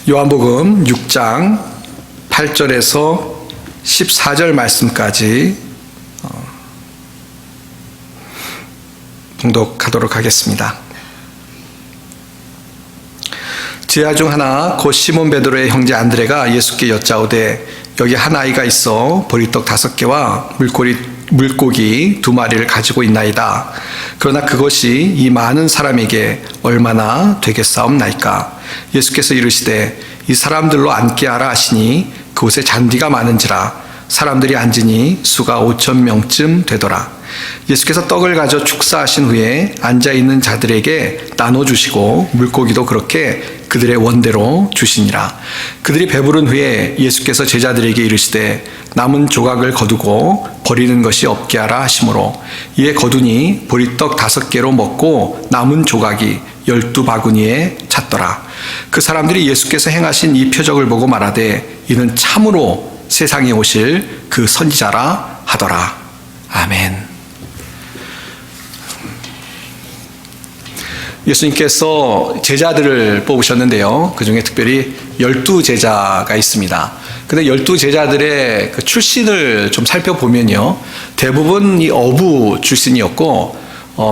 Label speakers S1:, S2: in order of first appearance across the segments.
S1: 요한복음 6장 8절에서 14절 말씀까지 봉독하도록 하겠습니다. 제자 중 하나 곧 시몬 베드로의 형제 안드레가 예수께 여짜오되 여기 한 아이가 있어 보리떡 5개와 물고기 2마리를 가지고 있나이다. 그러나 그것이 이 많은 사람에게 얼마나 되겠사옵나이까. 예수께서 이르시되 이 사람들로 앉게 하라 하시니 그곳에 잔디가 많은지라 사람들이 앉으니 수가 5,000명쯤 되더라. 예수께서 떡을 가져 축사하신 후에 앉아있는 자들에게 나눠주시고 물고기도 그렇게 그들의 원대로 주시니라. 그들이 배부른 후에 예수께서 제자들에게 이르시되 남은 조각을 거두고 버리는 것이 없게 하라 하시므로 이에 거두니 보리떡 5개로 먹고 남은 조각이 12바구니에 찼더라. 그 사람들이 예수께서 행하신 이 표적을 보고 말하되 이는 참으로 세상에 오실 그 선지자라 하더라. 아멘. 예수님께서 제자들을 뽑으셨는데요. 그 중에 특별히 12제자가 있습니다. 근데 12제자들의 그 출신을 좀 살펴보면요. 대부분 이 어부 출신이었고,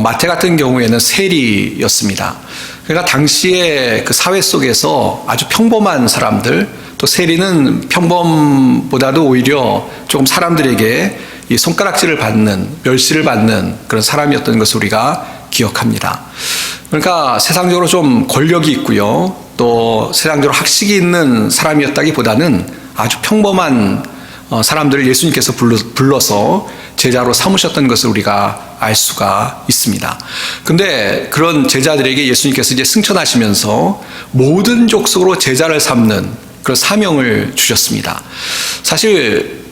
S1: 마태 같은 경우에는 세리였습니다. 그러니까 당시에 그 사회 속에서 아주 평범한 사람들, 또 세리는 평범보다도 오히려 조금 사람들에게 이 손가락질을 받는, 멸시를 받는 그런 사람이었던 것을 우리가 기억합니다. 그러니까 세상적으로 좀 권력이 있고요. 또 세상적으로 학식이 있는 사람이었다기보다는 아주 평범한 사람들을 예수님께서 불러서 제자로 삼으셨던 것을 우리가 알 수가 있습니다. 근데 그런 제자들에게 예수님께서 이제 승천하시면서 모든 족속으로 제자를 삼는 그런 사명을 주셨습니다. 사실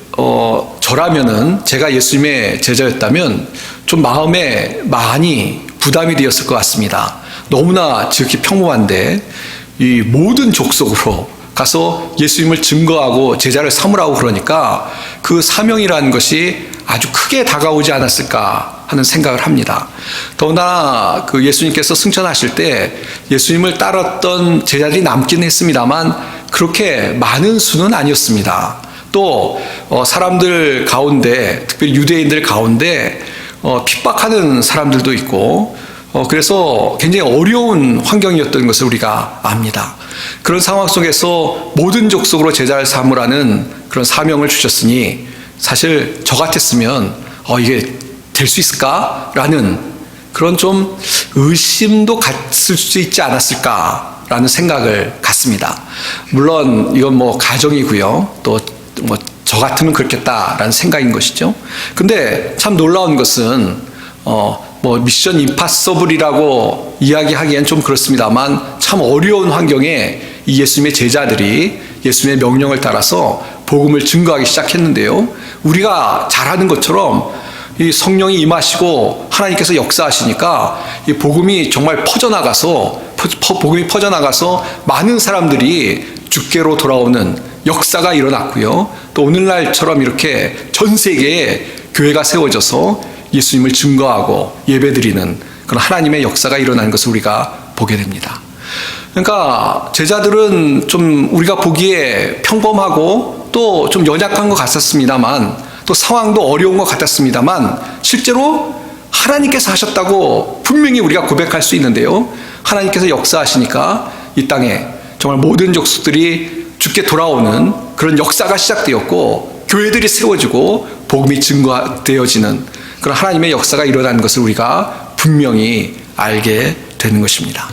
S1: 저라면은 제가 예수님의 제자였다면 좀 마음에 많이 부담이 되었을 것 같습니다. 너무나 지극히 평범한데 이 모든 족속으로 가서 예수님을 증거하고 제자를 삼으라고 그러니까 그 사명이라는 것이 아주 크게 다가오지 않았을까 하는 생각을 합니다. 더구나 그 예수님께서 승천하실 때 예수님을 따랐던 제자들이 남긴 했습니다만 그렇게 많은 수는 아니었습니다. 또 사람들 가운데, 특별히 유대인들 가운데 핍박하는 사람들도 있고 그래서 굉장히 어려운 환경이었던 것을 우리가 압니다. 그런 상황 속에서 모든 족속으로 제자를 삼으라는 그런 사명을 주셨으니 사실 저 같았으면 이게 될 수 있을까라는 그런 좀 의심도 갔을 수 있지 않았을까라는 생각을 갖습니다. 물론 이건 뭐 가정이고요. 또 뭐 저 같으면 그렇겠다라는 생각인 것이죠. 근데 참 놀라운 것은 뭐 미션 임파서블이라고 이야기하기엔 좀 그렇습니다만 참 어려운 환경에 이 예수님의 제자들이 예수님의 명령을 따라서 복음을 증거하기 시작했는데요. 우리가 잘하는 것처럼 이 성령이 임하시고 하나님께서 역사하시니까 이 복음이 정말 복음이 퍼져나가서 많은 사람들이 주께로 돌아오는 역사가 일어났고요. 또 오늘날처럼 이렇게 전 세계에 교회가 세워져서 예수님을 증거하고 예배드리는 그런 하나님의 역사가 일어나는 것을 우리가 보게 됩니다. 그러니까 제자들은 좀 우리가 보기에 평범하고 또 좀 연약한 것 같았습니다만 또 상황도 어려운 것 같았습니다만 실제로 하나님께서 하셨다고 분명히 우리가 고백할 수 있는데요. 하나님께서 역사하시니까 이 땅에 정말 모든 족속들이 주께 돌아오는 그런 역사가 시작되었고 교회들이 세워지고 복음이 증거되어지는 그런 하나님의 역사가 일어나는 것을 우리가 분명히 알게 되는 것입니다.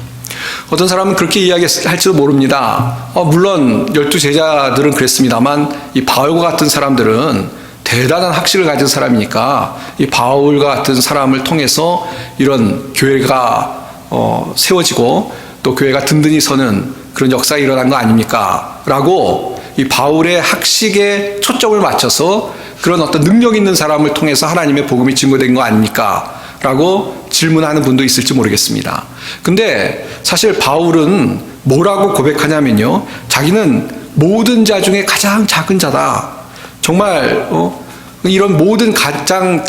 S1: 어떤 사람은 그렇게 이야기할지도 모릅니다. 물론 12제자들은 그랬습니다만 이 바울과 같은 사람들은 대단한 학식을 가진 사람이니까 이 바울과 같은 사람을 통해서 이런 교회가 세워지고 또 교회가 든든히 서는 그런 역사가 일어난 거 아닙니까? 라고 이 바울의 학식에 초점을 맞춰서 그런 어떤 능력 있는 사람을 통해서 하나님의 복음이 증거된 거 아닙니까? 라고 질문하는 분도 있을지 모르겠습니다. 근데 사실 바울은 뭐라고 고백하냐면요. 자기는 모든 자 중에 가장 작은 자다. 정말 이런 모든 사람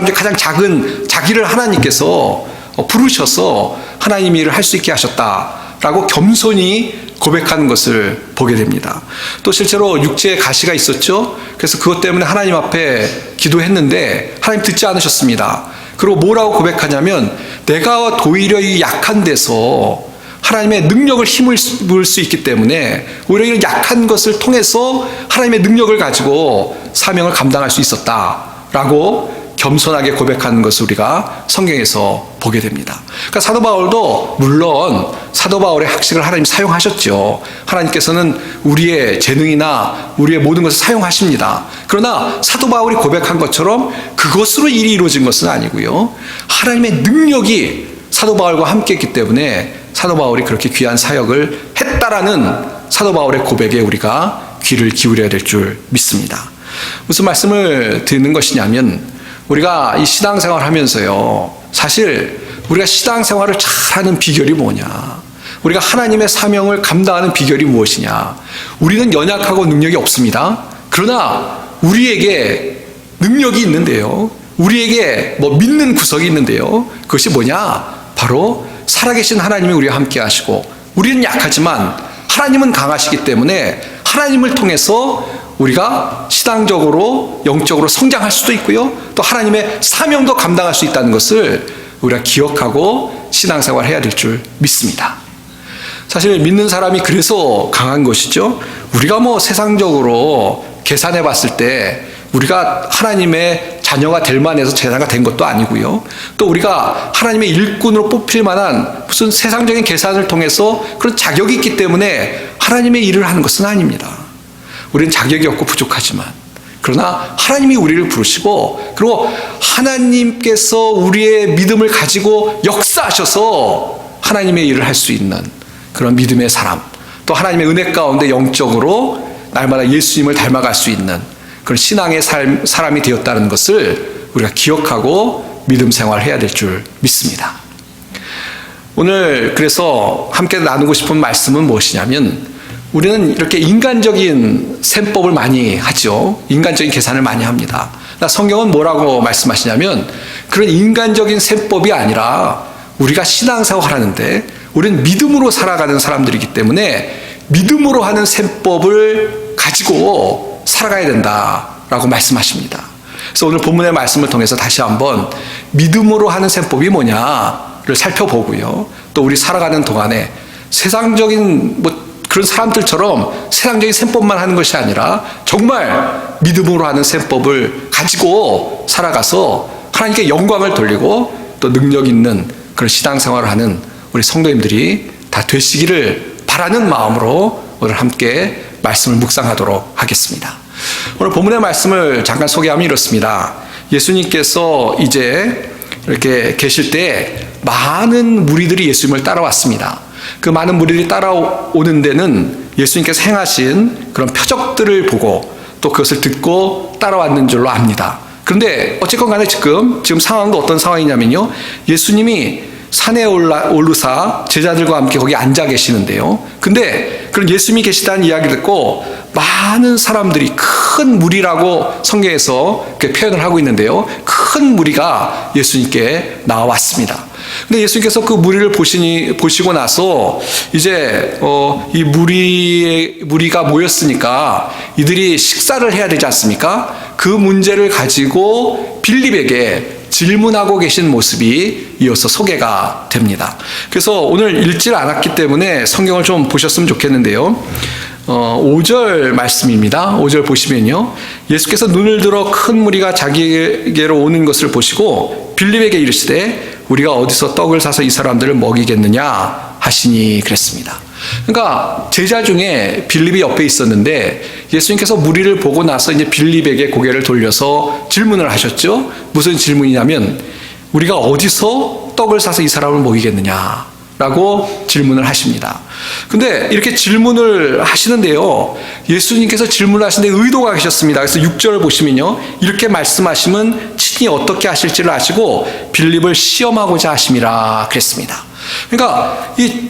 S1: 중에 가장 작은 자기를 하나님께서 부르셔서 하나님의 일을 할 수 있게 하셨다라고 겸손히 고백하는 것을 보게 됩니다. 또 실제로 육체에 가시가 있었죠. 그래서 그것 때문에 하나님 앞에 기도했는데 하나님 듣지 않으셨습니다. 그리고 뭐라고 고백하냐면 내가 오히려 이 약한 데서 하나님의 능력을 힘을 볼 수 있기 때문에 오히려 이런 약한 것을 통해서 하나님의 능력을 가지고 사명을 감당할 수 있었다라고 겸손하게 고백하는 것을 우리가 성경에서 보게 됩니다. 그러니까 사도 바울도 물론 사도 바울의 학식을 하나님 사용하셨죠. 하나님께서는 우리의 재능이나 우리의 모든 것을 사용하십니다. 그러나 사도 바울이 고백한 것처럼 그것으로 일이 이루어진 것은 아니고요. 하나님의 능력이 사도 바울과 함께 했기 때문에 사도 바울이 그렇게 귀한 사역을 했다라는 사도 바울의 고백에 우리가 귀를 기울여야 될 줄 믿습니다. 무슨 말씀을 드리는 것이냐면 우리가 이 신앙생활을 하면서요, 사실 우리가 신앙생활을 잘하는 비결이 뭐냐, 우리가 하나님의 사명을 감당하는 비결이 무엇이냐. 우리는 연약하고 능력이 없습니다. 그러나 우리에게 능력이 있는데요, 우리에게 믿는 구석이 있는데요, 그것이 뭐냐, 바로 살아계신 하나님이 우리와 함께 하시고 우리는 약하지만 하나님은 강하시기 때문에 하나님을 통해서 우리가 신앙적으로 영적으로 성장할 수도 있고요, 또 하나님의 사명도 감당할 수 있다는 것을 우리가 기억하고 신앙생활을 해야 될 줄 믿습니다. 사실 믿는 사람이 그래서 강한 것이죠. 우리가 세상적으로 계산해 봤을 때 우리가 하나님의 자녀가 될 만해서 제자가 된 것도 아니고요, 또 우리가 하나님의 일꾼으로 뽑힐 만한 무슨 세상적인 계산을 통해서 그런 자격이 있기 때문에 하나님의 일을 하는 것은 아닙니다. 우리는 자격이 없고 부족하지만, 그러나 하나님이 우리를 부르시고 그리고 하나님께서 우리의 믿음을 가지고 역사하셔서 하나님의 일을 할 수 있는 그런 믿음의 사람, 또 하나님의 은혜 가운데 영적으로 날마다 예수님을 닮아갈 수 있는 그런 신앙의 사람이 되었다는 것을 우리가 기억하고 믿음 생활을 해야 될 줄 믿습니다. 오늘 그래서 함께 나누고 싶은 말씀은 무엇이냐면, 우리는 이렇게 인간적인 셈법을 많이 하죠. 인간적인 계산을 많이 합니다. 성경은 뭐라고 말씀하시냐면, 그런 인간적인 셈법이 아니라 우리가 신앙생활을 하는데 우리는 믿음으로 살아가는 사람들이기 때문에 믿음으로 하는 셈법을 가지고 살아가야 된다라고 말씀하십니다. 그래서 오늘 본문의 말씀을 통해서 다시 한번 믿음으로 하는 셈법이 뭐냐를 살펴보고요, 또 우리 살아가는 동안에 세상적인 그런 사람들처럼 세상적인 셈법만 하는 것이 아니라 정말 믿음으로 하는 셈법을 가지고 살아가서 하나님께 영광을 돌리고 또 능력 있는 그런 신앙생활을 하는 우리 성도님들이 다 되시기를 바라는 마음으로 오늘 함께 말씀을 묵상하도록 하겠습니다. 오늘 본문의 말씀을 잠깐 소개하면 이렇습니다. 예수님께서 이제 이렇게 계실 때 많은 무리들이 예수님을 따라왔습니다. 그 많은 무리들이 따라오는 데는 예수님께서 행하신 그런 표적들을 보고 또 그것을 듣고 따라왔는 줄로 압니다. 그런데 어쨌건 간에 지금 상황도 어떤 상황이냐면요, 예수님이 산에 오르사 제자들과 함께 거기 앉아 계시는데요, 근데 그런 예수님이 계시다는 이야기를 듣고 많은 사람들이, 큰 무리라고 성경에서 그렇게 표현을 하고 있는데요, 큰 무리가 예수님께 나와왔습니다. 근데 예수님께서 그 무리를 보시고 나서 이제 이 무리가 모였으니까 이들이 식사를 해야 되지 않습니까? 그 문제를 가지고 빌립에게 질문하고 계신 모습이 이어서 소개가 됩니다. 그래서 오늘 읽질 않았기 때문에 성경을 좀 보셨으면 좋겠는데요, 5절 말씀입니다. 5절 보시면요, 예수께서 눈을 들어 큰 무리가 자기에게로 오는 것을 보시고 빌립에게 이르시되 우리가 어디서 떡을 사서 이 사람들을 먹이겠느냐 하시니 그랬습니다. 그러니까 제자 중에 빌립이 옆에 있었는데 예수님께서 무리를 보고 나서 이제 빌립에게 고개를 돌려서 질문을 하셨죠. 무슨 질문이냐면, 우리가 어디서 떡을 사서 이 사람을 먹이겠느냐 라고 질문을 하십니다. 근데 이렇게 질문을 하시는데요, 예수님께서 질문을 하시는데 의도가 계셨습니다. 그래서 6절을 보시면요, 이렇게 말씀하시면 친히 어떻게 하실지를 아시고 빌립을 시험하고자 하심이라 그랬습니다. 그러니까 이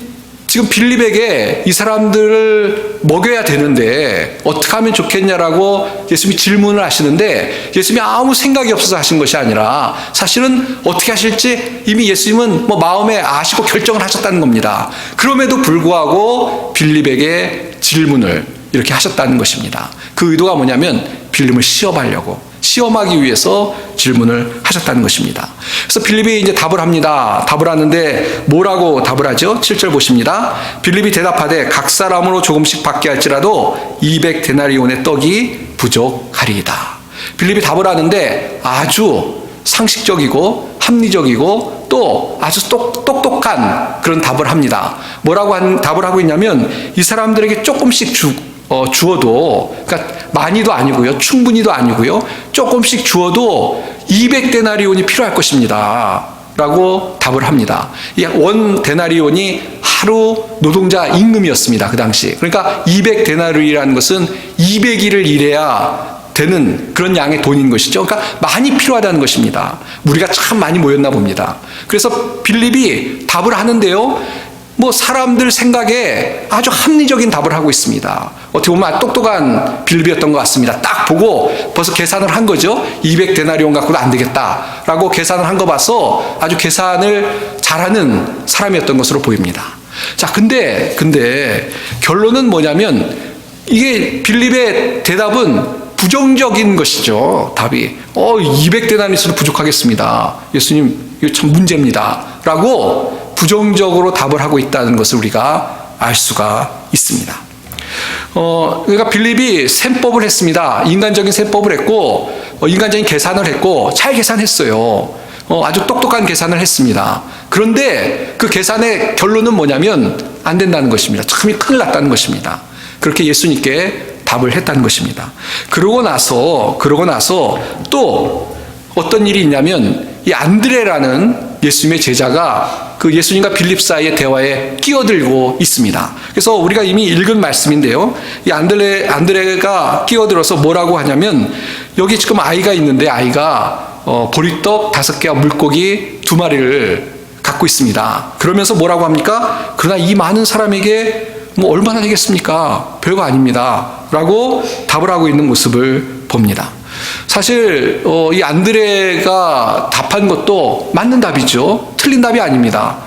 S1: 지금 빌립에게 이 사람들을 먹여야 되는데 어떻게 하면 좋겠냐라고 예수님이 질문을 하시는데 예수님이 아무 생각이 없어서 하신 것이 아니라 사실은 어떻게 하실지 이미 예수님은 마음에 아시고 결정을 하셨다는 겁니다. 그럼에도 불구하고 빌립에게 질문을 이렇게 하셨다는 것입니다. 그 의도가 뭐냐면 빌립을 시험하기 위해서 질문을 하셨다는 것입니다. 그래서 빌립이 이제 답을 합니다. 답을 하는데 뭐라고 답을 하죠? 7절 보십니다. 빌립이 대답하되 각 사람으로 조금씩 받게 할지라도 200데나리온의 떡이 부족하리이다. 빌립이 답을 하는데 아주 상식적이고 합리적이고 또 아주 똑똑한 그런 답을 합니다. 뭐라고 답을 하고 있냐면 이 사람들에게 조금씩 주어도, 그러니까 많이도 아니고요, 충분히도 아니고요, 조금씩 주어도 200데나리온이 필요할 것입니다 라고 답을 합니다. 이 원 데나리온이 하루 노동자 임금이었습니다, 그 당시. 그러니까 200데나리온이라는 것은 200일을 일해야 되는 그런 양의 돈인 것이죠. 그러니까 많이 필요하다는 것입니다. 무리가 참 많이 모였나 봅니다. 그래서 빌립이 답을 하는데요, 사람들 생각에 아주 합리적인 답을 하고 있습니다. 어떻게 보면 똑똑한 빌립이었던 것 같습니다. 딱 보고 벌써 계산을 한 거죠. 200데나리온 갖고도 안 되겠다라고 계산을 한 거 봐서 아주 계산을 잘하는 사람이었던 것으로 보입니다. 자, 근데 결론은 뭐냐면 이게 빌립의 대답은 부정적인 것이죠. 답이 200데나리온이 부족하겠습니다. 예수님, 이거 참 문제입니다 라고 부정적으로 답을 하고 있다는 것을 우리가 알 수가 있습니다. 그러니까 빌립이 셈법을 했습니다. 인간적인 셈법을 했고 인간적인 계산을 했고 잘 계산했어요. 아주 똑똑한 계산을 했습니다. 그런데 그 계산의 결론은 뭐냐면 안 된다는 것입니다. 참 큰일 났다는 것입니다. 그렇게 예수님께 답을 했다는 것입니다. 그러고 나서 또 어떤 일이 있냐면 이 안드레라는 예수님의 제자가 그 예수님과 빌립 사이의 대화에 끼어들고 있습니다. 그래서 우리가 이미 읽은 말씀인데요, 이 안드레가 끼어들어서 뭐라고 하냐면, 여기 지금 아이가 있는데 아이가 보리떡 5개와 물고기 2마리를 갖고 있습니다. 그러면서 뭐라고 합니까? 그러나 이 많은 사람에게 얼마나 되겠습니까? 별거 아닙니다 라고 답을 하고 있는 모습을 봅니다. 사실 이 안드레가 답한 것도 맞는 답이죠. 틀린 답이 아닙니다.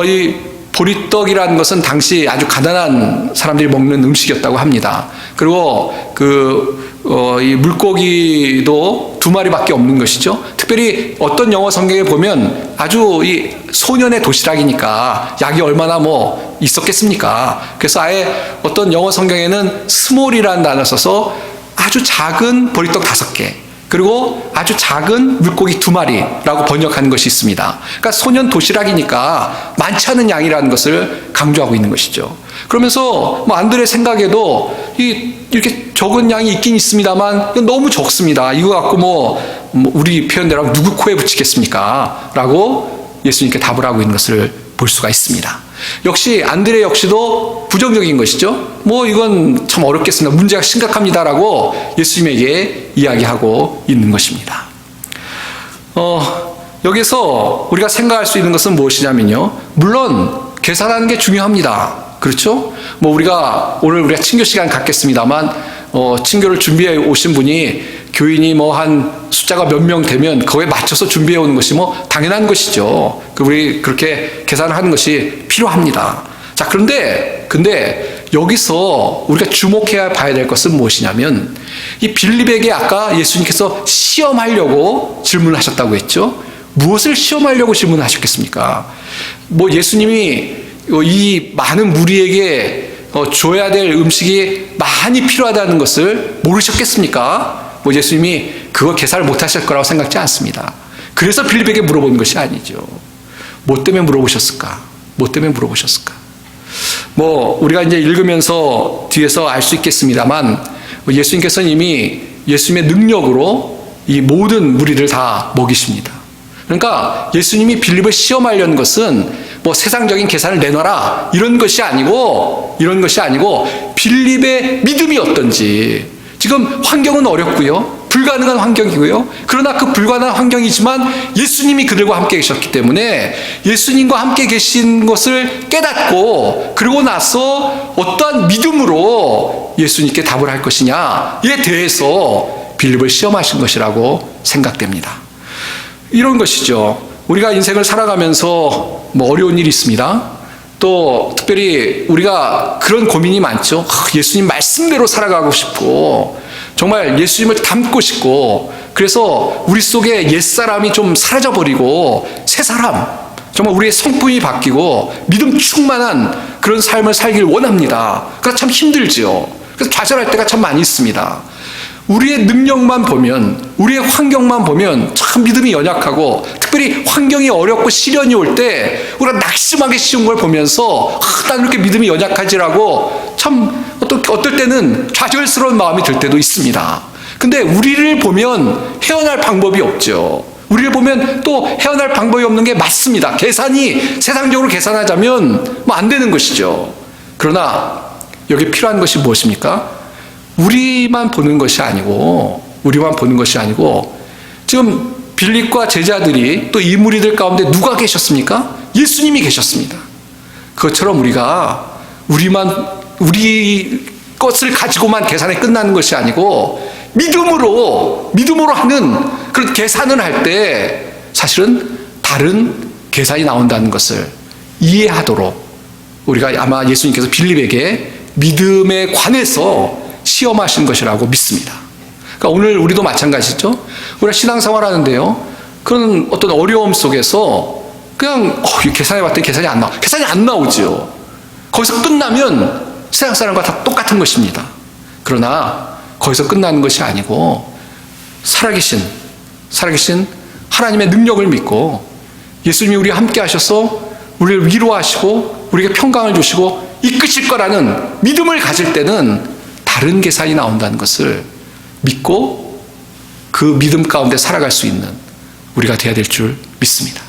S1: 이 보리떡이라는 것은 당시 아주 가난한 사람들이 먹는 음식이었다고 합니다. 그리고 이 물고기도 2마리밖에 없는 것이죠. 특별히 어떤 영어 성경에 보면 아주 이 소년의 도시락이니까 약이 얼마나 있었겠습니까? 그래서 아예 어떤 영어 성경에는 스몰이라는 단어를 써서 아주 작은 보리떡 5개, 그리고 아주 작은 물고기 2마리라고 번역하는 것이 있습니다. 그러니까 소년 도시락이니까 많지 않은 양이라는 것을 강조하고 있는 것이죠. 그러면서 안드레 생각에도 이렇게 적은 양이 있긴 있습니다만 너무 적습니다. 이거 갖고 우리 표현대로 누구 코에 붙이겠습니까? 라고 예수님께 답을 하고 있는 것을 볼 수가 있습니다. 역시 안드레 역시도 부정적인 것이죠. 이건 참 어렵겠습니다. 문제가 심각합니다라고 예수님에게 이야기하고 있는 것입니다. 여기서 우리가 생각할 수 있는 것은 무엇이냐면요, 물론 계산하는 게 중요합니다. 그렇죠? 우리가 오늘 친교 시간 갖겠습니다만 친교를 준비해 오신 분이 교인이 한 숫자가 몇 명 되면 그거에 맞춰서 준비해 오는 것이 당연한 것이죠. 우리 그렇게 계산을 하는 것이 필요합니다. 자, 근데 여기서 우리가 주목해야 봐야 될 것은 무엇이냐면, 이 빌립에게 아까 예수님께서 시험하려고 질문을 하셨다고 했죠. 무엇을 시험하려고 질문하셨겠습니까? 예수님이 이 많은 무리에게 줘야 될 음식이 많이 필요하다는 것을 모르셨겠습니까? 예수님이 그거 계산을 못하실 거라고 생각지 않습니다. 그래서 빌립에게 물어본 것이 아니죠. 뭐 때문에 물어보셨을까? 우리가 이제 읽으면서 뒤에서 알 수 있겠습니다만, 예수님께서는 이미 예수님의 능력으로 이 모든 무리를 다 먹이십니다. 그러니까 예수님이 빌립을 시험하려는 것은 세상적인 계산을 내놔라 이런 것이 아니고 빌립의 믿음이 어떤지, 지금 환경은 어렵고요, 불가능한 환경이고요. 그러나 그 불가능한 환경이지만 예수님이 그들과 함께 계셨기 때문에 예수님과 함께 계신 것을 깨닫고 그러고 나서 어떠한 믿음으로 예수님께 답을 할 것이냐에 대해서 빌립을 시험하신 것이라고 생각됩니다. 이런 것이죠. 우리가 인생을 살아가면서 어려운 일이 있습니다. 또 특별히 우리가 그런 고민이 많죠. 예수님 말씀대로 살아가고 싶고 정말 예수님을 닮고 싶고 그래서 우리 속에 옛사람이 좀 사라져버리고 새 사람, 정말 우리의 성품이 바뀌고 믿음 충만한 그런 삶을 살길 원합니다. 그래서 참 힘들죠. 그래서 좌절할 때가 참 많이 있습니다. 우리의 능력만 보면, 우리의 환경만 보면 참 믿음이 연약하고 특별히 환경이 어렵고 시련이 올 때 우리가 낙심하기 쉬운 걸 보면서 난 이렇게 믿음이 연약하지라고 참 어떨 때는 좌절스러운 마음이 들 때도 있습니다. 근데 우리를 보면 헤어날 방법이 없죠. 우리를 보면 또 헤어날 방법이 없는 게 맞습니다. 계산이 세상적으로 계산하자면 안 되는 것이죠. 그러나 여기 필요한 것이 무엇입니까? 우리만 보는 것이 아니고 지금 빌립과 제자들이 또 이 무리들 가운데 누가 계셨습니까? 예수님이 계셨습니다. 그것처럼 우리가 우리 것을 가지고만 계산이 끝나는 것이 아니고 믿음으로 하는 그런 계산을 할 때 사실은 다른 계산이 나온다는 것을 이해하도록 우리가 아마 예수님께서 빌립에게 믿음에 관해서 시험하신 것이라고 믿습니다. 그러니까 오늘 우리도 마찬가지죠. 우리가 신앙생활 하는데요. 그런 어떤 어려움 속에서 그냥 계산해봤더니 계산이 안 나오죠. 거기서 끝나면 세상 사람과 다 똑같은 것입니다. 그러나 거기서 끝나는 것이 아니고 살아계신 하나님의 능력을 믿고 예수님이 우리와 함께 하셔서 우리를 위로하시고 우리에게 평강을 주시고 이끄실 거라는 믿음을 가질 때는 다른 계산이 나온다는 것을 믿고 그 믿음 가운데 살아갈 수 있는 우리가 되어야 될 줄 믿습니다.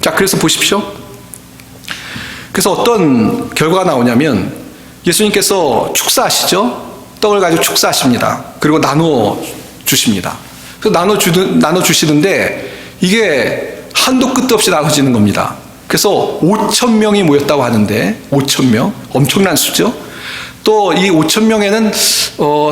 S1: 자, 그래서 보십시오. 그래서 어떤 결과가 나오냐면 예수님께서 축사하시죠. 떡을 가지고 축사하십니다. 그리고 나눠 주십니다. 그래서 나눠 주시는데 이게 한도 끝도 없이 나눠지는 겁니다. 그래서 5,000명이 모였다고 하는데 5,000명 엄청난 수죠. 또 이 5,000명에는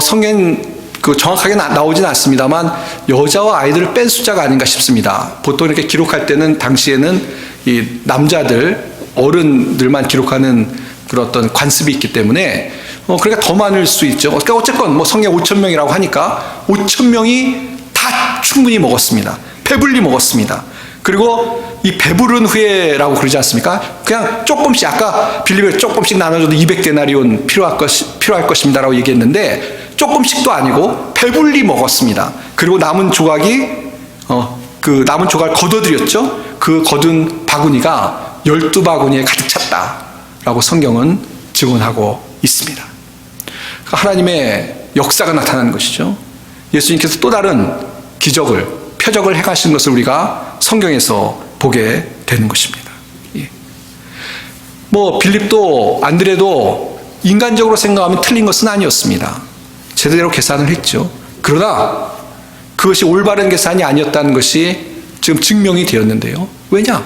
S1: 성경 정확하게 나오진 않습니다만 여자와 아이들을 뺀 숫자가 아닌가 싶습니다. 보통 이렇게 기록할 때는 당시에는 이 남자들 어른들만 기록하는 그런 어떤 관습이 있기 때문에 그러니까 더 많을 수 있죠. 그러니까 어쨌건 성경 5,000명이라고 하니까 5,000명이 다 충분히 먹었습니다. 배불리 먹었습니다. 그리고 이 배부른 후에라고 그러지 않습니까? 그냥 조금씩, 아까 빌립에 조금씩 나눠줘도 200데나리온 필요할 것입니다라고 얘기했는데 조금씩도 아니고 배불리 먹었습니다. 그리고 남은 조각이 그 남은 조각을 거둬들였죠. 그 거둔 바구니가 12바구니에 가득 찼다라고 성경은 증언하고 있습니다. 하나님의 역사가 나타나는 것이죠. 예수님께서 또 다른 표적을 행하신 것을 우리가 성경에서 보게 되는 것입니다. 빌립도 안드레도 인간적으로 생각하면 틀린 것은 아니었습니다. 제대로 계산을 했죠. 그러나 그것이 올바른 계산이 아니었다는 것이 지금 증명이 되었는데요. 왜냐?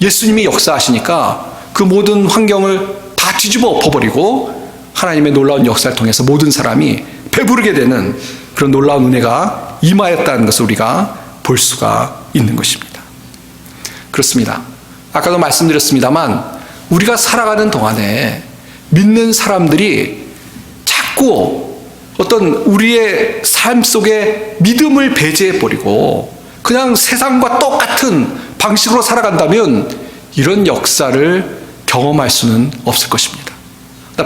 S1: 예수님이 역사하시니까 그 모든 환경을 다 뒤집어 엎어버리고 하나님의 놀라운 역사를 통해서 모든 사람이 배부르게 되는 그런 놀라운 은혜가 임하였다는 것을 우리가 볼 수가 있는 것입니다. 그렇습니다. 아까도 말씀드렸습니다만 우리가 살아가는 동안에 믿는 사람들이 자꾸 어떤 우리의 삶 속에 믿음을 배제해버리고 그냥 세상과 똑같은 방식으로 살아간다면 이런 역사를 경험할 수는 없을 것입니다.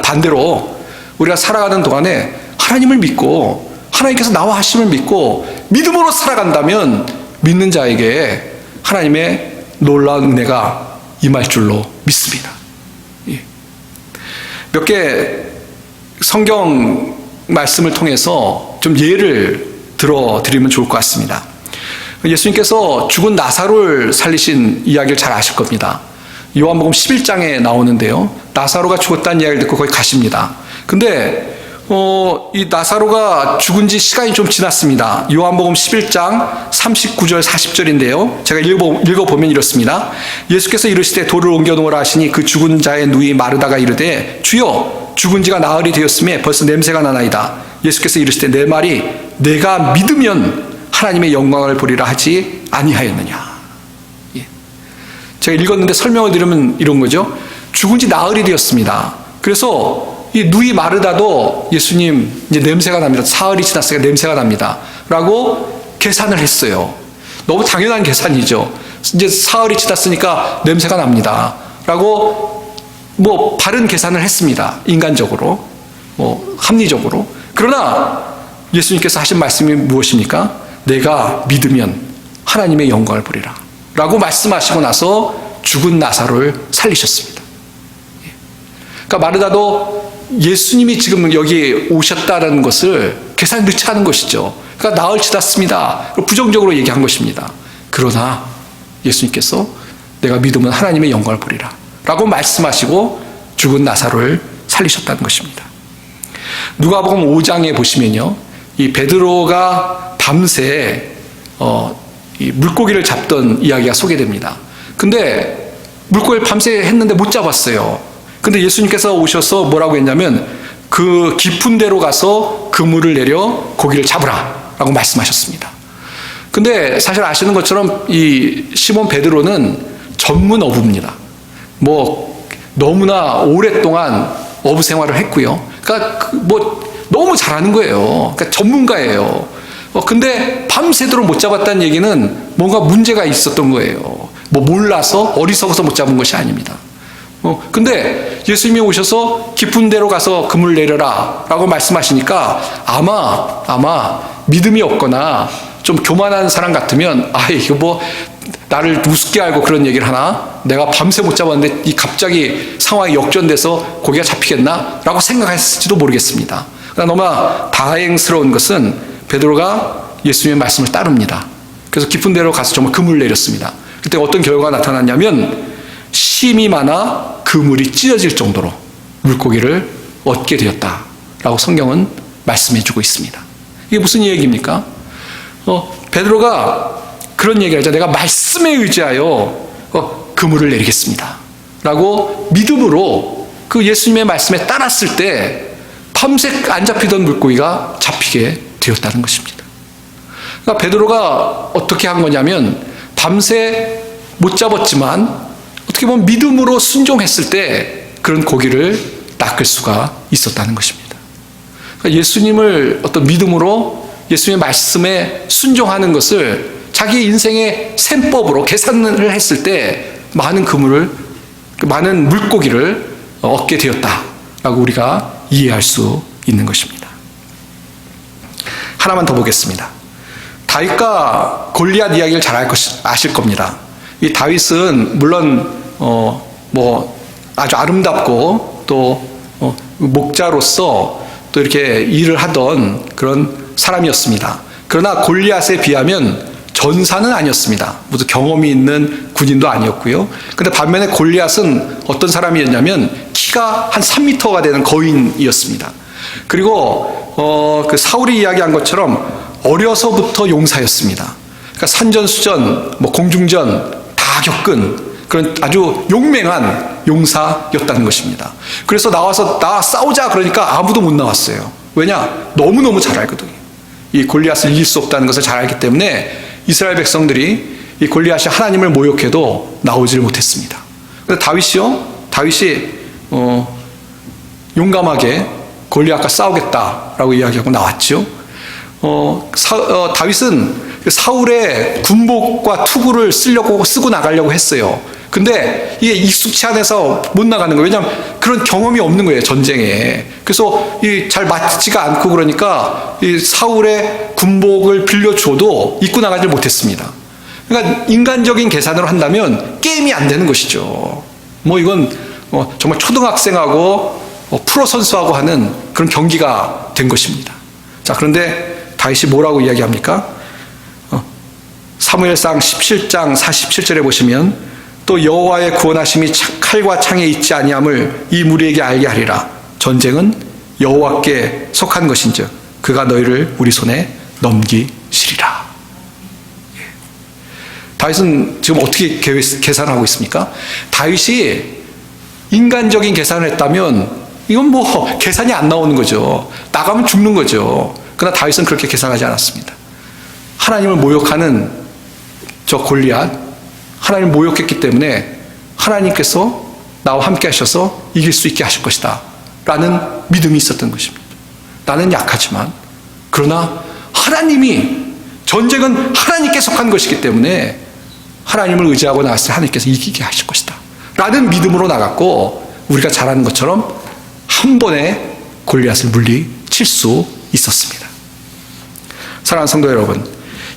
S1: 반대로 우리가 살아가는 동안에 하나님을 믿고 하나님께서 나와 하심을 믿고 믿음으로 살아간다면 믿는 자에게 하나님의 놀라운 은혜가 임할 줄로 믿습니다. 몇 개 성경 말씀을 통해서 좀 예를 들어드리면 좋을 것 같습니다. 예수님께서 죽은 나사로를 살리신 이야기를 잘 아실 겁니다. 요한복음 11장에 나오는데요. 나사로가 죽었다는 이야기를 듣고 거기 가십니다. 근데 이 나사로가 죽은 지 시간이 좀 지났습니다. 요한복음 11장 39절 40절인데요. 제가 읽어보면 이렇습니다. 예수께서 이르시되 돌을 옮겨 놓으라 하시니 그 죽은 자의 누이 마르다가 이르되 주여 죽은 지가 나흘이 되었음에 벌써 냄새가 나나이다. 예수께서 이르시되 내 말이 내가 믿으면 하나님의 영광을 보리라 하지 아니하였느냐. 예. 제가 읽었는데 설명을 드리면 이런 거죠. 죽은 지 나흘이 되었습니다. 그래서 이 누이 마르다도 예수님 이제 냄새가 납니다. 사흘이 지났으니까 냄새가 납니다. 라고 계산을 했어요. 너무 당연한 계산이죠. 이제 사흘이 지났으니까 냄새가 납니다. 라고 뭐 바른 계산을 했습니다. 인간적으로, 합리적으로. 그러나 예수님께서 하신 말씀이 무엇입니까? 내가 믿으면 하나님의 영광을 보리라. 라고 말씀하시고 나서 죽은 나사로를 살리셨습니다. 그러니까 마르다도 예수님이 지금 여기 오셨다는 것을 계산에 넣지 않은 것이죠. 그러니까 나흘 지났습니다. 부정적으로 얘기한 것입니다. 그러나 예수님께서 내가 믿으면 하나님의 영광을 보리라 라고 말씀하시고 죽은 나사로를 살리셨다는 것입니다. 누가복음 5장에 보시면요, 이 베드로가 밤새 이 물고기를 잡던 이야기가 소개됩니다. 근데 물고기를 밤새 했는데 못 잡았어요. 근데 예수님께서 오셔서 뭐라고 했냐면 그 깊은 데로 가서 그물을 내려 고기를 잡으라 라고 말씀하셨습니다. 근데 사실 아시는 것처럼 이 시몬 베드로는 전문 어부입니다. 뭐 너무나 오랫동안 어부 생활을 했고요. 그러니까 뭐 너무 잘하는 거예요. 그러니까 전문가예요. 근데 밤새도록 못 잡았다는 얘기는 뭔가 문제가 있었던 거예요. 뭐 몰라서 어리석어서 못 잡은 것이 아닙니다. 근데 예수님이 오셔서 깊은 데로 가서 그물 내려라 라고 말씀하시니까 아마 믿음이 없거나 좀 교만한 사람 같으면 이거 뭐 나를 우습게 알고 그런 얘기를 하나? 내가 밤새 못 잡았는데 이 갑자기 상황이 역전돼서 고기가 잡히겠나? 라고 생각했을지도 모르겠습니다. 그러나 너무나 다행스러운 것은 베드로가 예수님의 말씀을 따릅니다. 그래서 깊은 데로 가서 정말 그물을 내렸습니다. 그때 어떤 결과가 나타났냐면 힘이 많아 그물이 찢어질 정도로 물고기를 얻게 되었다라고 성경은 말씀해주고 있습니다. 이게 무슨 얘기입니까? 베드로가 그런 얘기를 하죠. 내가 말씀에 의지하여 그물을 내리겠습니다 라고 믿음으로 그 예수님의 말씀에 따랐을 때 밤새 안 잡히던 물고기가 잡히게 되었다는 것입니다. 그러니까 베드로가 어떻게 한 거냐면 밤새 못 잡았지만 어떻게 보면 믿음으로 순종했을 때 그런 고기를 낚을 수가 있었다는 것입니다. 그러니까 예수님을 어떤 믿음으로 예수님의 말씀에 순종하는 것을 자기 인생의 셈법으로 계산을 했을 때 많은 많은 물고기를 얻게 되었다라고 우리가 이해할 수 있는 것입니다. 하나만 더 보겠습니다. 다윗과 골리앗 이야기를 잘 아실 겁니다. 이 다윗은 물론 뭐 아주 아름답고 또 목자로서 또 이렇게 일을 하던 그런 사람이었습니다. 그러나 골리앗에 비하면 전사는 아니었습니다. 무슨 경험이 있는 군인도 아니었고요. 근데 반면에 골리앗은 어떤 사람이었냐면 키가 한 3m가 되는 거인이었습니다. 그리고 그 사울이 이야기한 것처럼 어려서부터 용사였습니다. 그러니까 산전수전, 뭐 공중전 다 겪은 그런 아주 용맹한 용사였다는 것입니다. 그래서 나와서 나 싸우자 그러니까 아무도 못 나왔어요. 왜냐? 너무너무 잘 알거든요. 이 골리앗을 이길 수 없다는 것을 잘 알기 때문에 이스라엘 백성들이 이 골리앗이 하나님을 모욕해도 나오지를 못했습니다. 그런데 다윗이 용감하게 골리앗과 싸우겠다라고 이야기하고 나왔죠. 다윗은 사울의 군복과 투구를 쓰고 나가려고 했어요. 근데 이게 익숙치 않아서 못 나가는 거예요. 왜냐하면 그런 경험이 없는 거예요, 전쟁에. 그래서 잘 맞지가 않고 그러니까 이 사울의 군복을 빌려줘도 입고 나가지 못했습니다. 그러니까 인간적인 계산으로 한다면 게임이 안 되는 것이죠. 뭐 이건 정말 초등학생하고 프로 선수하고 하는 그런 경기가 된 것입니다. 자, 그런데 다윗이 뭐라고 이야기합니까? 사무엘상 17장 47절에 보시면 또 여호와의 구원하심이 칼과 창에 있지 아니함을 이 무리에게 알게 하리라. 전쟁은 여호와께 속한 것인즉 그가 너희를 우리 손에 넘기시리라. 다윗은 지금 어떻게 계산하고 있습니까? 다윗이 인간적인 계산을 했다면 이건 뭐 계산이 안 나오는 거죠. 나가면 죽는 거죠. 그러나 다윗은 그렇게 계산하지 않았습니다. 하나님을 모욕하는 저 골리앗, 하나님을 모욕했기 때문에 하나님께서 나와 함께 하셔서 이길 수 있게 하실 것이다 라는 믿음이 있었던 것입니다. 나는 약하지만 그러나 하나님이, 전쟁은 하나님께 속한 것이기 때문에 하나님을 의지하고 나갔을 때 하나님께서 이기게 하실 것이다 라는 믿음으로 나갔고, 우리가 잘 아는 것처럼 한 번에 골리앗을 물리칠 수 있었습니다. 사랑하는 성도 여러분,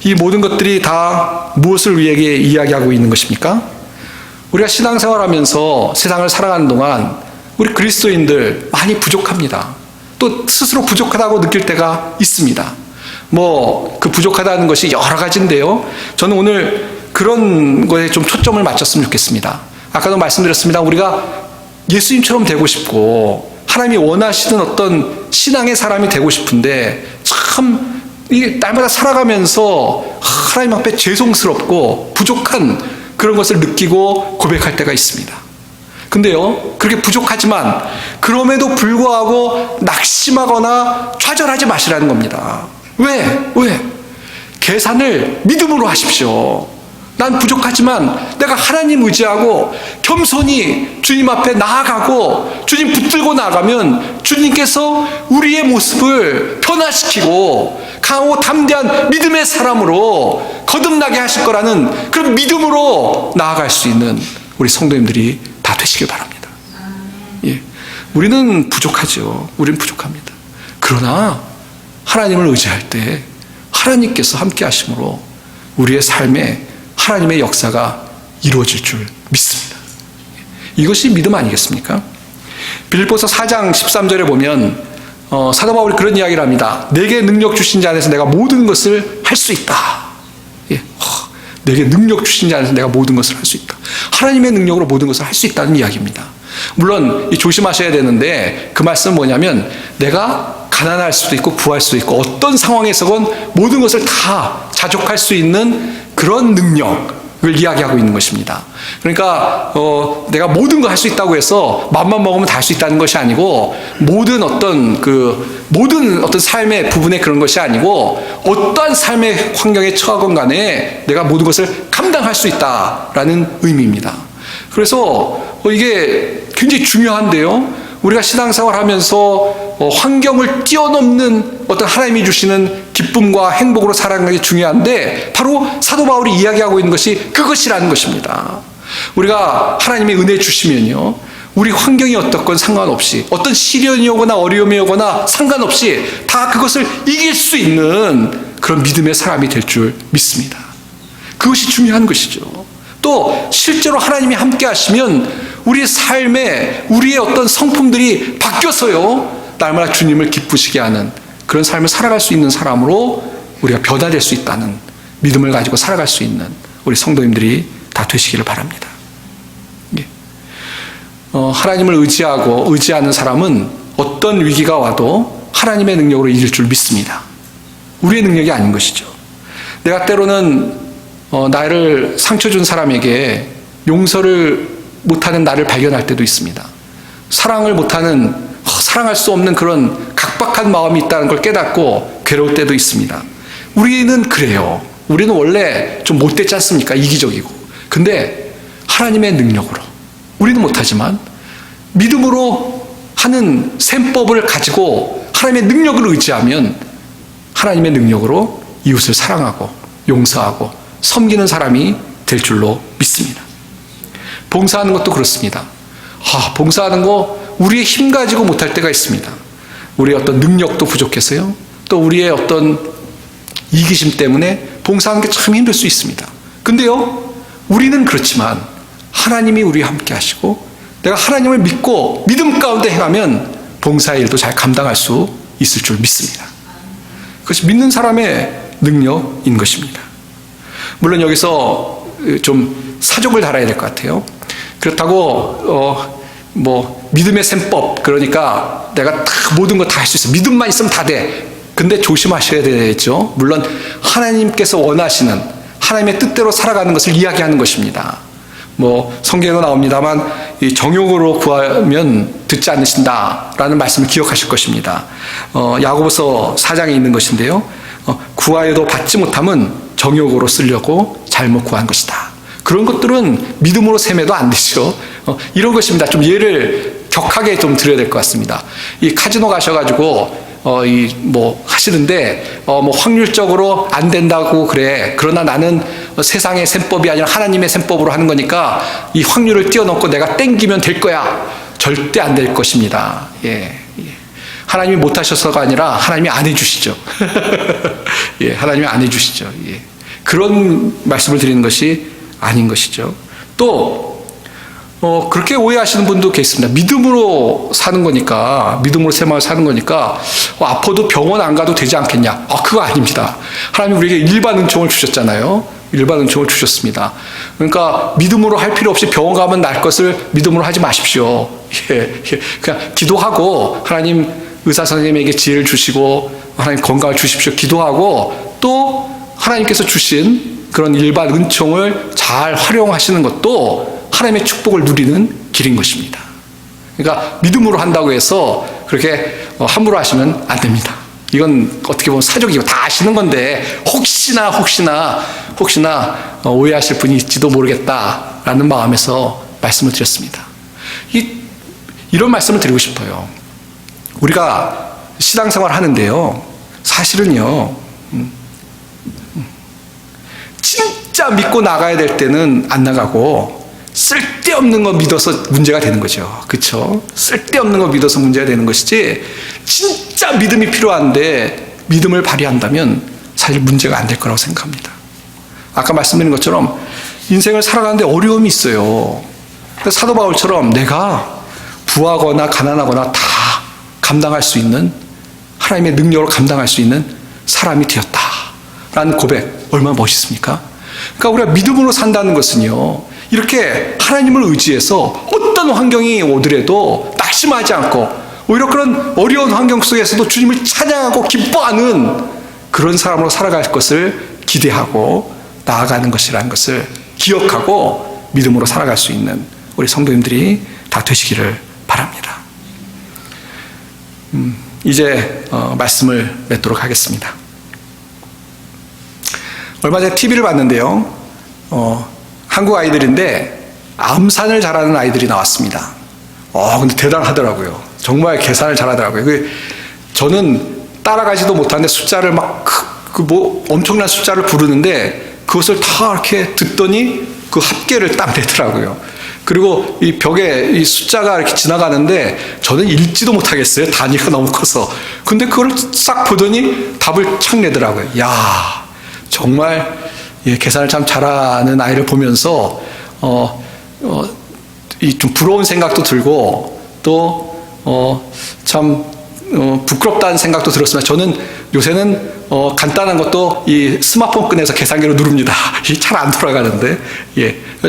S1: 이 모든 것들이 다 무엇을 우리에게 이야기하고 있는 것입니까? 우리가 신앙생활하면서 세상을 살아가는 동안 우리 그리스도인들 많이 부족합니다. 또 스스로 부족하다고 느낄 때가 있습니다. 그 부족하다는 것이 여러 가지인데요. 저는 오늘 그런 거에 좀 초점을 맞췄으면 좋겠습니다. 아까도 말씀드렸습니다. 우리가 예수님처럼 되고 싶고 하나님이 원하시는 어떤 신앙의 사람이 되고 싶은데 참 날마다 살아가면서 하나님 앞에 죄송스럽고 부족한 그런 것을 느끼고 고백할 때가 있습니다. 근데요, 그렇게 부족하지만 그럼에도 불구하고 낙심하거나 좌절하지 마시라는 겁니다. 왜? 계산을 믿음으로 하십시오. 난 부족하지만 내가 하나님 의지하고 겸손히 주님 앞에 나아가고 주님 붙들고 나가면 주님께서 우리의 모습을 변화시키고 강하고 담대한 믿음의 사람으로 거듭나게 하실 거라는 그런 믿음으로 나아갈 수 있는 우리 성도님들이 다 되시길 바랍니다. 예. 우리는 부족하죠. 우리는 부족합니다. 그러나 하나님을 의지할 때 하나님께서 함께 하심으로 우리의 삶에 하나님의 역사가 이루어질 줄 믿습니다. 이것이 믿음 아니겠습니까? 빌립보서 4장 13절에 보면 사도 바울이 그런 이야기를 합니다. 내게 능력 주신 자 안에서 내가 모든 것을 할 수 있다. 예. 내게 능력 주신 자 안에서 내가 모든 것을 할 수 있다. 하나님의 능력으로 모든 것을 할 수 있다는 이야기입니다. 물론 조심하셔야 되는데 그 말씀은 뭐냐면 내가 가난할 수도 있고 부할 수도 있고 어떤 상황에서건 모든 것을 다 자족할 수 있는 그런 능력을 이야기하고 있는 것입니다. 그러니까 내가 모든 걸 할 수 있다고 해서 맘만 먹으면 다 할 수 있다는 것이 아니고 모든 어떤 삶의 부분에 그런 것이 아니고 어떠한 삶의 환경에 처하건 간에 내가 모든 것을 감당할 수 있다라는 의미입니다. 그래서 이게 굉장히 중요한데요. 우리가 신앙생활 하면서 환경을 뛰어넘는 어떤 하나님이 주시는 기쁨과 행복으로 살아가는 게 중요한데 바로 사도 바울이 이야기하고 있는 것이 그것이라는 것입니다. 우리가 하나님의 은혜 주시면요, 우리 환경이 어떻건 상관없이 어떤 시련이 오거나 어려움이 오거나 상관없이 다 그것을 이길 수 있는 그런 믿음의 사람이 될 줄 믿습니다. 그것이 중요한 것이죠. 또 실제로 하나님이 함께 하시면 우리 삶에 우리의 어떤 성품들이 바뀌어서요 날마다 주님을 기쁘시게 하는 그런 삶을 살아갈 수 있는 사람으로 우리가 변화될 수 있다는 믿음을 가지고 살아갈 수 있는 우리 성도님들이 다 되시기를 바랍니다. 예. 하나님을 의지하는 사람은 어떤 위기가 와도 하나님의 능력으로 이길 줄 믿습니다. 우리의 능력이 아닌 것이죠. 내가 때로는 나를 상처 준 사람에게 용서를 못하는 나를 발견할 때도 있습니다. 사랑을 못하는, 사랑할 수 없는 그런 각박한 마음이 있다는 걸 깨닫고 괴로울 때도 있습니다. 우리는 그래요. 우리는 원래 좀 못됐지 않습니까? 이기적이고. 근데 하나님의 능력으로, 우리는 못하지만 믿음으로 하는 셈법을 가지고 하나님의 능력을 의지하면 하나님의 능력으로 이웃을 사랑하고 용서하고 섬기는 사람이 될 줄로 믿습니다. 봉사하는 것도 그렇습니다. 봉사하는 거 우리의 힘 가지고 못할 때가 있습니다. 우리의 어떤 능력도 부족해서요. 또 우리의 어떤 이기심 때문에 봉사하는 게 참 힘들 수 있습니다. 근데요, 우리는 그렇지만 하나님이 우리와 함께 하시고 내가 하나님을 믿고 믿음 가운데 행하면 봉사의 일도 잘 감당할 수 있을 줄 믿습니다. 그것이 믿는 사람의 능력인 것입니다. 물론 여기서 좀 사족을 달아야 될 것 같아요. 그렇다고 믿음의 셈법, 그러니까 내가 모든 거 다 할 수 있어. 믿음만 있으면 다 돼. 근데 조심하셔야 되겠죠. 물론 하나님께서 원하시는 하나님의 뜻대로 살아가는 것을 이야기하는 것입니다. 성경에도 나옵니다만 이 정욕으로 구하면 듣지 않으신다라는 말씀을 기억하실 것입니다. 야고보서 4장에 있는 것인데요. 구하여도 받지 못함은 정욕으로 쓰려고 잘못 구한 것이다. 그런 것들은 믿음으로 셈해도 안 되죠. 이런 것입니다. 좀 예를 격하게 좀 드려야 될 것 같습니다. 이 카지노 가셔가지고 하시는데 확률적으로 안 된다고 그래. 그러나 나는 세상의 셈법이 아니라 하나님의 셈법으로 하는 거니까 이 확률을 뛰어넘고 내가 땡기면 될 거야. 절대 안 될 것입니다. 예. 하나님이 못하셔서가 아니라 하나님이 안 해주시죠. 예, 하나님이 안 해주시죠. 예. 그런 말씀을 드리는 것이 아닌 것이죠. 또 그렇게 오해하시는 분도 계십니다. 믿음으로 사는 거니까, 믿음으로 생활을 사는 거니까 아파도 병원 안 가도 되지 않겠냐? 그거 아닙니다. 하나님 우리에게 일반 은총을 주셨잖아요. 일반 은총을 주셨습니다. 그러니까 믿음으로 할 필요 없이 병원 가면 날 것을 믿음으로 하지 마십시오. 예. 그냥 기도하고 하나님 의사 선생님에게 지혜를 주시고 하나님 건강을 주십시오. 기도하고 또 하나님께서 주신 그런 일반 은총을 잘 활용하시는 것도 하나님의 축복을 누리는 길인 것입니다. 그러니까 믿음으로 한다고 해서 그렇게 함부로 하시면 안 됩니다. 이건 어떻게 보면 사족이고 다 아시는 건데 혹시나 오해하실 분이 있지도 모르겠다라는 마음에서 말씀을 드렸습니다. 이런 말씀을 드리고 싶어요. 우리가 신앙생활 하는데요. 사실은요. 진짜 믿고 나가야 될 때는 안 나가고 쓸데없는 거 믿어서 문제가 되는 거죠. 그렇죠? 쓸데없는 거 믿어서 문제가 되는 것이지 진짜 믿음이 필요한데 믿음을 발휘한다면 사실 문제가 안 될 거라고 생각합니다. 아까 말씀드린 것처럼 인생을 살아가는데 어려움이 있어요. 사도 바울처럼 내가 부하거나 가난하거나 다 감당할 수 있는 하나님의 능력으로 감당할 수 있는 사람이 되었다라는 고백 얼마나 멋있습니까? 그러니까 우리가 믿음으로 산다는 것은요. 이렇게 하나님을 의지해서 어떤 환경이 오더라도 낙심하지 않고 오히려 그런 어려운 환경 속에서도 주님을 찬양하고 기뻐하는 그런 사람으로 살아갈 것을 기대하고 나아가는 것이라는 것을 기억하고 믿음으로 살아갈 수 있는 우리 성도님들이 다 되시기를 바랍니다. 이제 말씀을 맺도록 하겠습니다. 얼마 전에 TV를 봤는데요. 한국 아이들인데 암산을 잘하는 아이들이 나왔습니다. 근데 대단하더라고요. 정말 계산을 잘하더라고요. 저는 따라가지도 못하는데 숫자를 엄청난 숫자를 부르는데 그것을 다 이렇게 듣더니 그 합계를 딱 내더라고요. 그리고 이 벽에 이 숫자가 이렇게 지나가는데 저는 읽지도 못하겠어요. 단위가 너무 커서. 근데 그걸 싹 보더니 답을 착 내더라고요. 야, 정말 계산을 참 잘하는 아이를 보면서 좀 부러운 생각도 들고 또 참 부끄럽다는 생각도 들었습니다. 저는 요새는 간단한 것도 이 스마트폰 꺼내서 계산기로 누릅니다. 잘 안 돌아가는데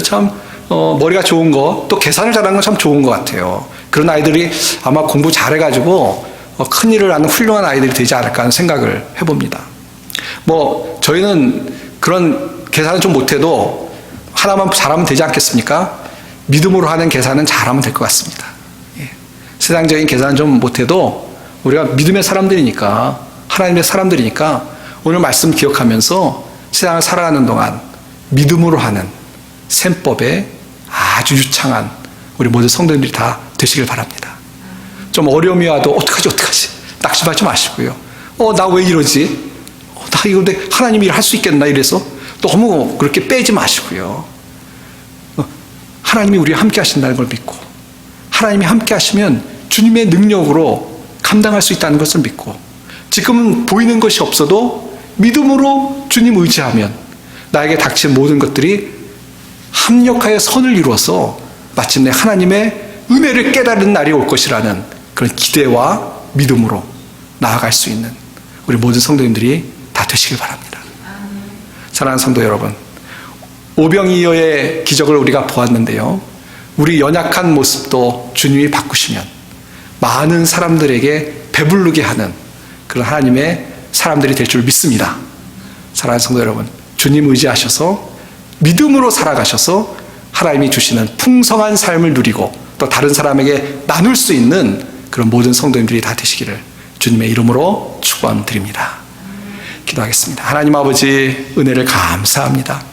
S1: 참 머리가 좋은 거 또 계산을 잘하는 건 참 좋은 것 같아요. 그런 아이들이 아마 공부 잘해가지고 큰 일을 하는 훌륭한 아이들이 되지 않을까 하는 생각을 해봅니다. 저희는 그런 계산은 좀 못해도 하나만 잘하면 되지 않겠습니까? 믿음으로 하는 계산은 잘하면 될 것 같습니다. 세상적인 계산은 좀 못해도 우리가 믿음의 사람들이니까 하나님의 사람들이니까 오늘 말씀 기억하면서 세상을 살아가는 동안 믿음으로 하는 셈법에 아주 유창한 우리 모든 성도님들이 다 되시길 바랍니다. 좀 어려움이 와도 어떡하지 낙심하지 마시고요. 나 왜 이러지? 나 이거 근데 하나님이 할 수 있겠나 이래서 너무 그렇게 빼지 마시고요. 하나님이 우리와 함께 하신다는 걸 믿고 하나님이 함께 하시면 주님의 능력으로 감당할 수 있다는 것을 믿고 지금 보이는 것이 없어도 믿음으로 주님 의지하면 나에게 닥친 모든 것들이 합력하여 선을 이루어서 마침내 하나님의 은혜를 깨달은 날이 올 것이라는 그런 기대와 믿음으로 나아갈 수 있는 우리 모든 성도님들이 다 되시길 바랍니다. 사랑하는 성도 여러분, 오병이어의 기적을 우리가 보았는데요. 우리 연약한 모습도 주님이 바꾸시면 많은 사람들에게 배부르게 하는 그런 하나님의 사람들이 될 줄 믿습니다. 사랑하는 성도 여러분, 주님 의지하셔서 믿음으로 살아가셔서 하나님이 주시는 풍성한 삶을 누리고 또 다른 사람에게 나눌 수 있는 그런 모든 성도님들이 다 되시기를 주님의 이름으로 축원드립니다. 기도하겠습니다. 하나님 아버지, 은혜를 감사합니다.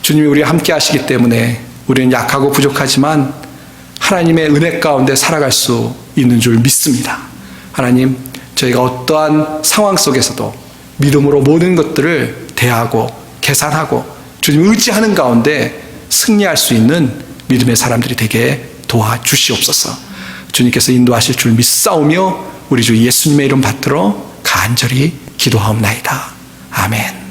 S1: 주님이 우리와 함께 하시기 때문에 우리는 약하고 부족하지만 하나님의 은혜 가운데 살아갈 수 있는 줄 믿습니다. 하나님, 저희가 어떠한 상황 속에서도 믿음으로 모든 것들을 대하고 계산하고 주님 의지하는 가운데 승리할 수 있는 믿음의 사람들이 되게 도와주시옵소서. 주님께서 인도하실 줄 믿사오며 우리 주 예수님의 이름 받들어 간절히 기도하옵나이다. 아멘.